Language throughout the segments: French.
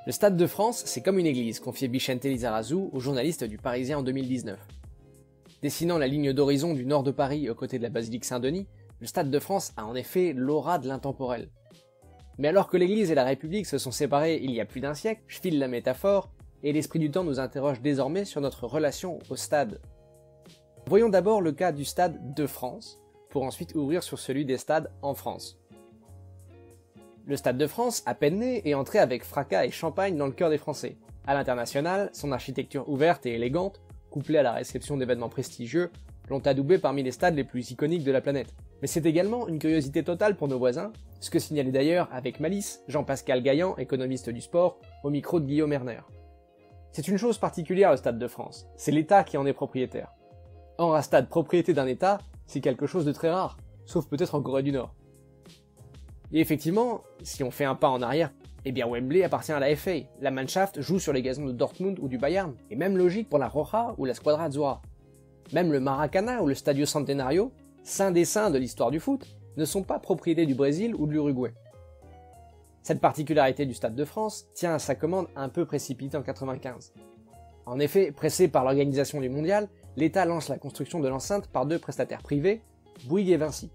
Le Stade de France, c'est comme une église, confiait Vicente Lizarazu au journaliste du Parisien en 2019. Dessinant la ligne d'horizon du nord de Paris aux côtés de la basilique Saint-Denis, le Stade de France a en effet l'aura de l'intemporel. Mais alors que l'église et la République se sont séparées il y a plus d'un siècle, je file la métaphore, et l'esprit du temps nous interroge désormais sur notre relation au stade. Voyons d'abord le cas du Stade de France, pour ensuite ouvrir sur celui des stades en France. Le Stade de France, à peine né, est entré avec fracas et champagne dans le cœur des Français. À l'international, son architecture ouverte et élégante, couplée à la réception d'événements prestigieux, l'ont adoubé parmi les stades les plus iconiques de la planète. Mais c'est également une curiosité totale pour nos voisins, ce que signalait d'ailleurs avec malice Jean-Pascal Gaillan, économiste du sport, au micro de Guillaume Erner. C'est une chose particulière le Stade de France, c'est l'État qui en est propriétaire. Or un stade propriété d'un État, c'est quelque chose de très rare, sauf peut-être en Corée du Nord. Et effectivement, si on fait un pas en arrière, eh bien Wembley appartient à la FA, la Mannschaft joue sur les gazons de Dortmund ou du Bayern, et même logique pour la Roja ou la Squadra Azzurra. Même le Maracanã ou le Stadio Centenario, saint des saints de l'histoire du foot, ne sont pas propriétés du Brésil ou de l'Uruguay. Cette particularité du Stade de France tient à sa commande un peu précipitée en 1995. En effet, pressé par l'organisation du mondial, l'État lance la construction de l'enceinte par deux prestataires privés, Bouygues et Vinci.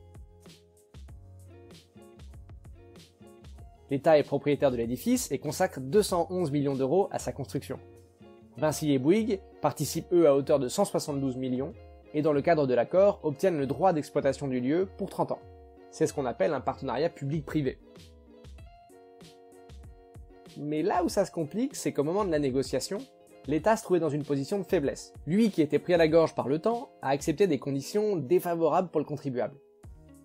L'État est propriétaire de l'édifice et consacre 211 millions d'euros à sa construction. Vinci et Bouygues participent eux à hauteur de 172 millions et dans le cadre de l'accord obtiennent le droit d'exploitation du lieu pour 30 ans. C'est ce qu'on appelle un partenariat public-privé. Mais là où ça se complique, c'est qu'au moment de la négociation, l'État se trouvait dans une position de faiblesse. Lui, qui était pris à la gorge par le temps, a accepté des conditions défavorables pour le contribuable.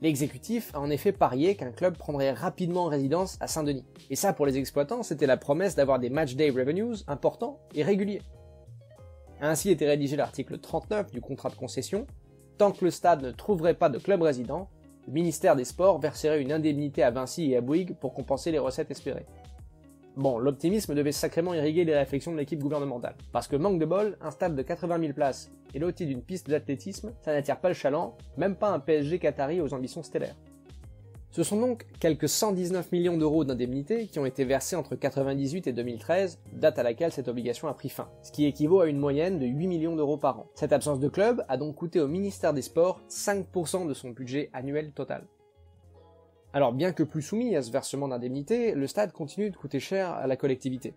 L'exécutif a en effet parié qu'un club prendrait rapidement résidence à Saint-Denis. Et ça, pour les exploitants, c'était la promesse d'avoir des match-day revenues importants et réguliers. A ainsi été rédigé l'article 39 du contrat de concession. Tant que le stade ne trouverait pas de club résident, le ministère des Sports verserait une indemnité à Vinci et à Bouygues pour compenser les recettes espérées. Bon, l'optimisme devait sacrément irriguer les réflexions de l'équipe gouvernementale. Parce que manque de bol, un stade de 80 000 places et loti d'une piste d'athlétisme, ça n'attire pas le chaland, même pas un PSG qatari aux ambitions stellaires. Ce sont donc quelques 119 millions d'euros d'indemnités qui ont été versés entre 1998 et 2013, date à laquelle cette obligation a pris fin, ce qui équivaut à une moyenne de 8 millions d'euros par an. Cette absence de club a donc coûté au ministère des Sports 5% de son budget annuel total. Alors bien que plus soumis à ce versement d'indemnités, le stade continue de coûter cher à la collectivité.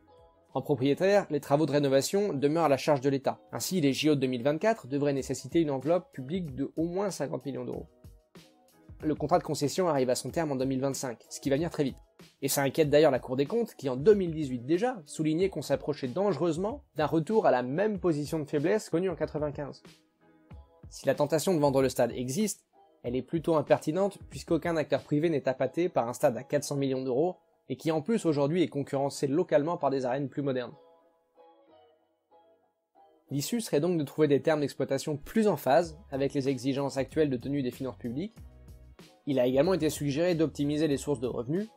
En propriétaire, les travaux de rénovation demeurent à la charge de l'État. Ainsi, les JO de 2024 devraient nécessiter une enveloppe publique de au moins 50 millions d'euros. Le contrat de concession arrive à son terme en 2025, ce qui va venir très vite. Et ça inquiète d'ailleurs la Cour des comptes qui en 2018 déjà soulignait qu'on s'approchait dangereusement d'un retour à la même position de faiblesse connue en 1995. Si la tentation de vendre le stade existe, elle est plutôt impertinente puisqu'aucun acteur privé n'est appâté par un stade à 400 millions d'euros et qui en plus aujourd'hui est concurrencé localement par des arènes plus modernes. L'issue serait donc de trouver des termes d'exploitation plus en phase avec les exigences actuelles de tenue des finances publiques. Il a également été suggéré d'optimiser les sources de revenus,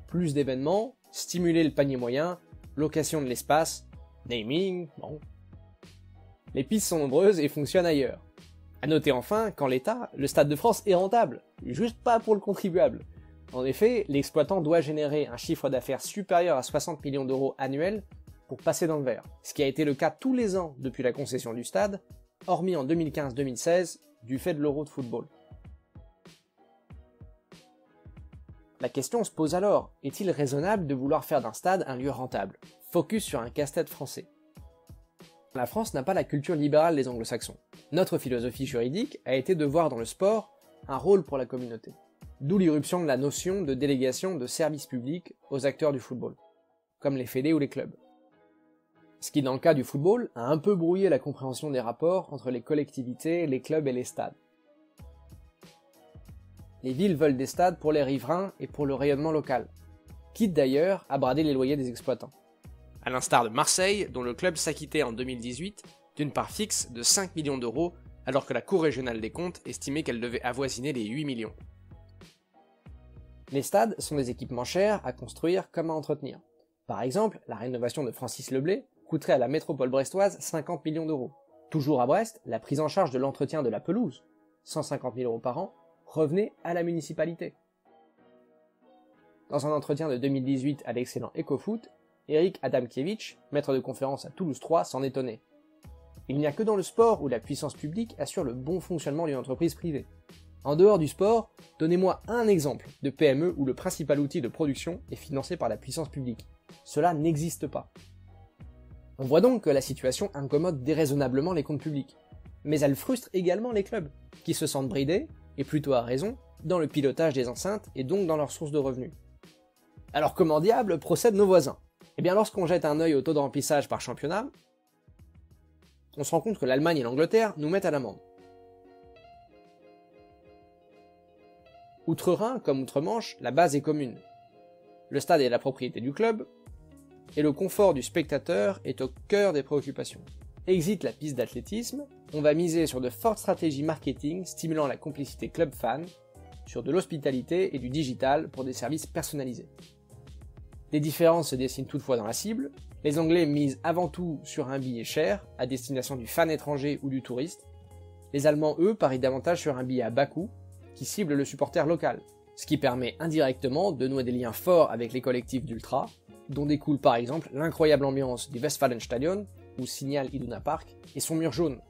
plus d'événements, stimuler le panier moyen, location de l'espace, naming, bon. Les pistes sont nombreuses et fonctionnent ailleurs. A noter enfin qu'en l'état, le Stade de France est rentable, juste pas pour le contribuable. En effet, l'exploitant doit générer un chiffre d'affaires supérieur à 60 millions d'euros annuels pour passer dans le vert, ce qui a été le cas tous les ans depuis la concession du stade, hormis en 2015-2016 du fait de l'Euro de football. La question se pose alors, est-il raisonnable de vouloir faire d'un stade un lieu rentable? Focus sur un casse-tête français. La France n'a pas la culture libérale des anglo-saxons. Notre philosophie juridique a été de voir dans le sport un rôle pour la communauté. D'où l'irruption de la notion de délégation de service public aux acteurs du football, comme les fédés ou les clubs. Ce qui, dans le cas du football, a un peu brouillé la compréhension des rapports entre les collectivités, les clubs et les stades. Les villes veulent des stades pour les riverains et pour le rayonnement local, quitte d'ailleurs à brader les loyers des exploitants. À l'instar de Marseille, dont le club s'acquittait en 2018 d'une part fixe de 5 millions d'euros, alors que la Cour régionale des comptes estimait qu'elle devait avoisiner les 8 millions. Les stades sont des équipements chers à construire comme à entretenir. Par exemple, la rénovation de Francis Leblay coûterait à la métropole brestoise 50 millions d'euros. Toujours à Brest, la prise en charge de l'entretien de la pelouse, 150 000 euros par an, revenait à la municipalité. Dans un entretien de 2018 à l'excellent EcoFoot, Eric Adamkiewicz, maître de conférence à Toulouse 3, s'en étonnait. Il n'y a que dans le sport où la puissance publique assure le bon fonctionnement d'une entreprise privée. En dehors du sport, donnez-moi un exemple de PME où le principal outil de production est financé par la puissance publique. Cela n'existe pas. On voit donc que la situation incommode déraisonnablement les comptes publics. Mais elle frustre également les clubs, qui se sentent bridés, et plutôt à raison, dans le pilotage des enceintes et donc dans leurs sources de revenus. Alors comment diable procèdent nos voisins? Eh bien lorsqu'on jette un œil au taux de remplissage par championnat, on se rend compte que l'Allemagne et l'Angleterre nous mettent à l'amende. Outre-Rhin comme Outre-Manche, la base est commune. Le stade est la propriété du club, et le confort du spectateur est au cœur des préoccupations. Exit la piste d'athlétisme, on va miser sur de fortes stratégies marketing stimulant la complicité club-fan, sur de l'hospitalité et du digital pour des services personnalisés. Des différences se dessinent toutefois dans la cible, les Anglais misent avant tout sur un billet cher, à destination du fan étranger ou du touriste, les Allemands eux parient davantage sur un billet à bas coût, qui cible le supporter local, ce qui permet indirectement de nouer des liens forts avec les collectifs d'ultra, dont découle par exemple l'incroyable ambiance du Westfalenstadion, ou Signal Iduna Park, et son mur jaune.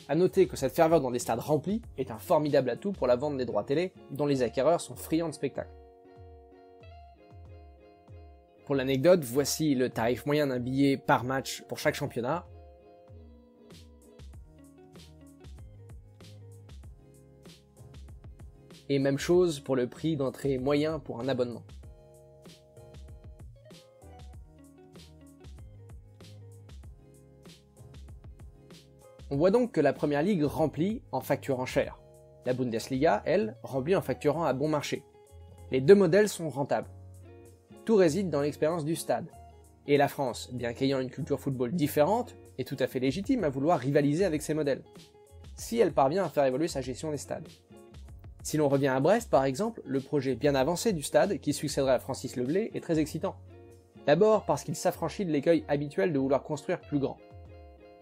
A noter que cette ferveur dans des stades remplis est un formidable atout pour la vente des droits télé, dont les acquéreurs sont friands de spectacles. Pour l'anecdote, voici le tarif moyen d'un billet par match pour chaque championnat. Et même chose pour le prix d'entrée moyen pour un abonnement. On voit donc que la première ligue remplit en facturant cher. La Bundesliga, elle, remplit en facturant à bon marché. Les deux modèles sont rentables. Tout réside dans l'expérience du stade. Et la France, bien qu'ayant une culture football différente, est tout à fait légitime à vouloir rivaliser avec ces modèles, si elle parvient à faire évoluer sa gestion des stades. Si l'on revient à Brest par exemple, le projet bien avancé du stade qui succédera à Francis Leblay est très excitant. D'abord parce qu'il s'affranchit de l'écueil habituel de vouloir construire plus grand.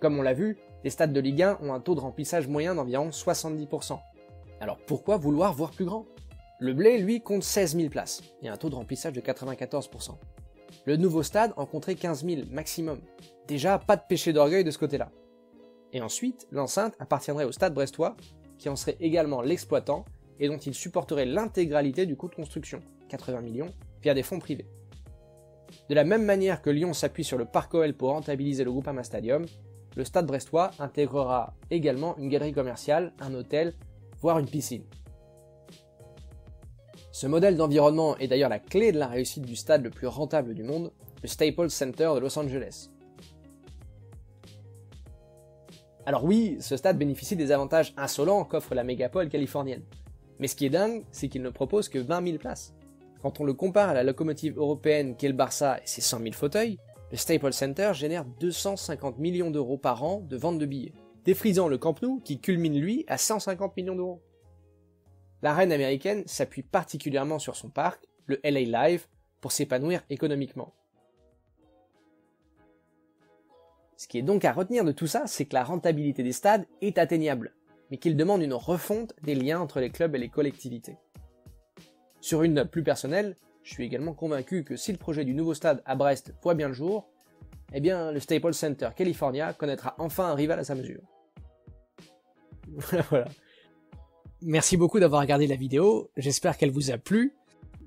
Comme on l'a vu, les stades de Ligue 1 ont un taux de remplissage moyen d'environ 70%. Alors pourquoi vouloir voir plus grand? Le Blé, lui, compte 16 000 places, et un taux de remplissage de 94%. Le nouveau stade en compterait 15 000 maximum. Déjà, pas de péché d'orgueil de ce côté-là. Et ensuite, l'enceinte appartiendrait au stade brestois, qui en serait également l'exploitant, et dont il supporterait l'intégralité du coût de construction, 80 millions, via des fonds privés. De la même manière que Lyon s'appuie sur le Parc OL pour rentabiliser le Groupama Stadium, le stade brestois intégrera également une galerie commerciale, un hôtel, voire une piscine. Ce modèle d'environnement est d'ailleurs la clé de la réussite du stade le plus rentable du monde, le Staples Center de Los Angeles. Alors oui, ce stade bénéficie des avantages insolents qu'offre la mégapole californienne. Mais ce qui est dingue, c'est qu'il ne propose que 20 000 places. Quand on le compare à la locomotive européenne qu'est le Barça et ses 100 000 fauteuils, le Staples Center génère 250 millions d'euros par an de vente de billets, défrisant le Camp Nou qui culmine lui à 150 millions d'euros. La reine américaine s'appuie particulièrement sur son parc, le LA Live, pour s'épanouir économiquement. Ce qui est donc à retenir de tout ça, c'est que la rentabilité des stades est atteignable, mais qu'il demande une refonte des liens entre les clubs et les collectivités. Sur une note plus personnelle, je suis également convaincu que si le projet du nouveau stade à Brest voit bien le jour, eh bien le Staples Center California connaîtra enfin un rival à sa mesure. Voilà. Merci beaucoup d'avoir regardé la vidéo, j'espère qu'elle vous a plu.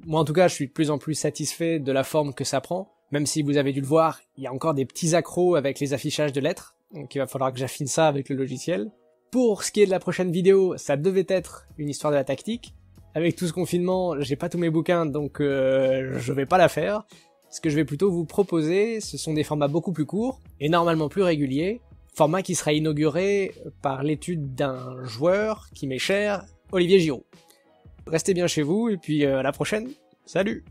Moi en tout cas, je suis de plus en plus satisfait de la forme que ça prend, même si vous avez dû le voir, il y a encore des petits accros avec les affichages de lettres, donc il va falloir que j'affine ça avec le logiciel. Pour ce qui est de la prochaine vidéo, ça devait être une histoire de la tactique. Avec tout ce confinement, j'ai pas tous mes bouquins, donc je vais pas la faire. Ce que je vais plutôt vous proposer, ce sont des formats beaucoup plus courts, et normalement plus réguliers, format qui sera inauguré par l'étude d'un joueur qui m'est cher, Olivier Giroud. Restez bien chez vous, et puis à la prochaine, salut!